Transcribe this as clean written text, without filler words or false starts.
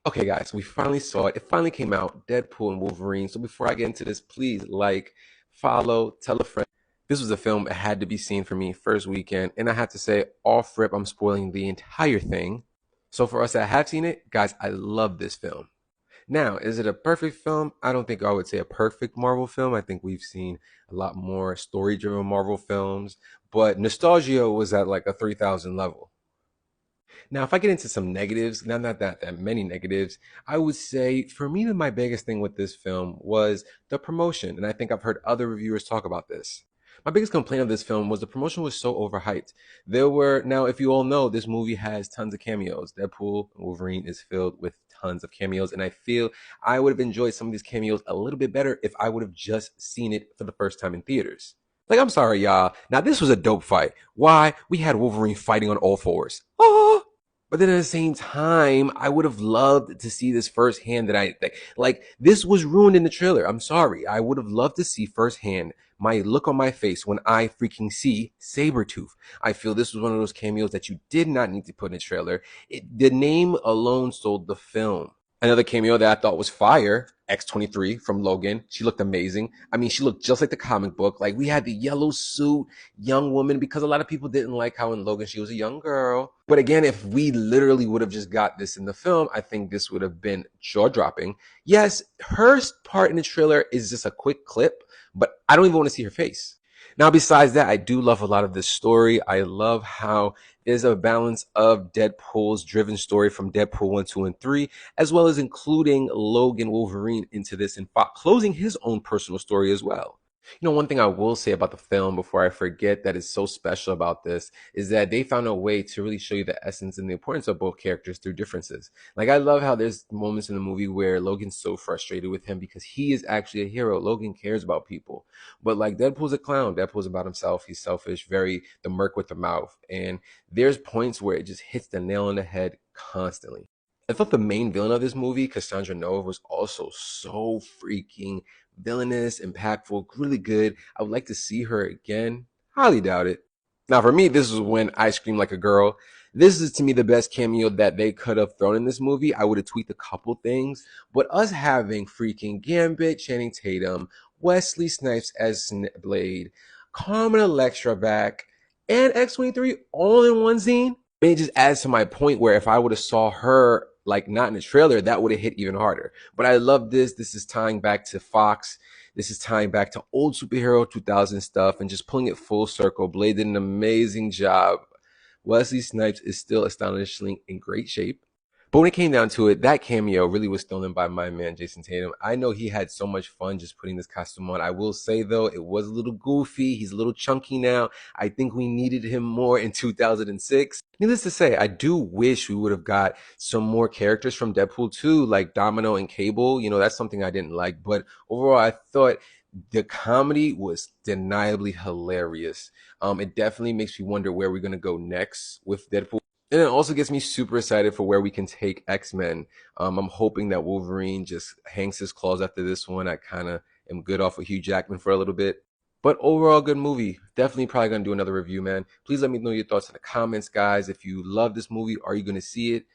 Okay, guys, we finally saw it. It finally came out, Deadpool and Wolverine. So before I get into this, please like, follow, tell a friend. This was a film that had to be seen for me first weekend, and I have to say, off rip, I'm spoiling the entire thing. So for us that have seen it, guys, I love this film. Now, is it a perfect film? I don't think I would say a perfect Marvel film. I think we've seen a lot more story-driven Marvel films, but nostalgia was at like a 3,000 level. Now, if I get into some negatives, not that many negatives, I would say for me, my biggest thing with this film was the promotion. And I think I've heard other reviewers talk about this. My biggest complaint of this film was the promotion was so overhyped. Now, if you all know, this movie has tons of cameos. Deadpool and Wolverine is filled with tons of cameos. And I feel I would have enjoyed some of these cameos a little bit better if I would have just seen it for the first time in theaters. Like, I'm sorry, y'all. Now, this was a dope fight. Why? We had Wolverine fighting on all fours. Oh! But then at the same time, I would have loved to see this firsthand like this was ruined in the trailer. I'm sorry. I would have loved to see firsthand my look on my face when I freaking see Sabretooth. I feel this was one of those cameos that you did not need to put in a trailer. The name alone sold the film. Another cameo that I thought was fire, X-23 from Logan. She looked amazing. I mean, she looked just like the comic book. Like, we had the yellow suit, young woman, because a lot of people didn't like how in Logan she was a young girl. But again, if we literally would have just got this in the film, I think this would have been jaw-dropping. Yes, her part in the trailer is just a quick clip, but I don't even want to see her face. Now, besides that, I do love a lot of this story. I love how there's a balance of Deadpool's driven story from Deadpool 1, 2, and 3, as well as including Logan Wolverine into this and closing his own personal story as well. You know, one thing I will say about the film before I forget that is so special about this is that they found a way to really show you the essence and the importance of both characters through differences. Like, I love how there's moments in the movie where Logan's so frustrated with him because he is actually a hero. Logan cares about people. But like, Deadpool's a clown. Deadpool's about himself. He's selfish, very the merc with the mouth. And there's points where it just hits the nail on the head constantly. I thought the main villain of this movie, Cassandra Nova, was also so freaking villainous, impactful, really good. I would like to see her again. Highly doubt it. Now, for me, this is when I screamed like a girl. This is to me the best cameo that they could have thrown in this movie. I would have tweaked a couple things, but us having freaking Gambit, Channing Tatum, Wesley Snipes as Blade, Carmen Electra back, and X-23 all in one scene, it just adds to my point where if I would have saw her like not in the trailer, that would have hit even harder. But I love this. This is tying back to Fox. This is tying back to old superhero 2000 stuff and just pulling it full circle. Blade did an amazing job. Wesley Snipes is still astonishingly in great shape. But when it came down to it, that cameo really was stolen by my man, Jason Tatum. I know he had so much fun just putting this costume on. I will say, though, it was a little goofy. He's a little chunky now. I think we needed him more in 2006. Needless to say, I do wish we would have got some more characters from Deadpool 2, like Domino and Cable. You know, that's something I didn't like. But overall, I thought the comedy was deniably hilarious. It definitely makes me wonder where we're going to go next with Deadpool. And it also gets me super excited for where we can take X-Men. I'm hoping that Wolverine just hangs his claws after this one. I kind of am good off of Hugh Jackman for a little bit. But overall, good movie. Definitely probably going to do another review, man. Please let me know your thoughts in the comments, guys. If you love this movie, are you going to see it?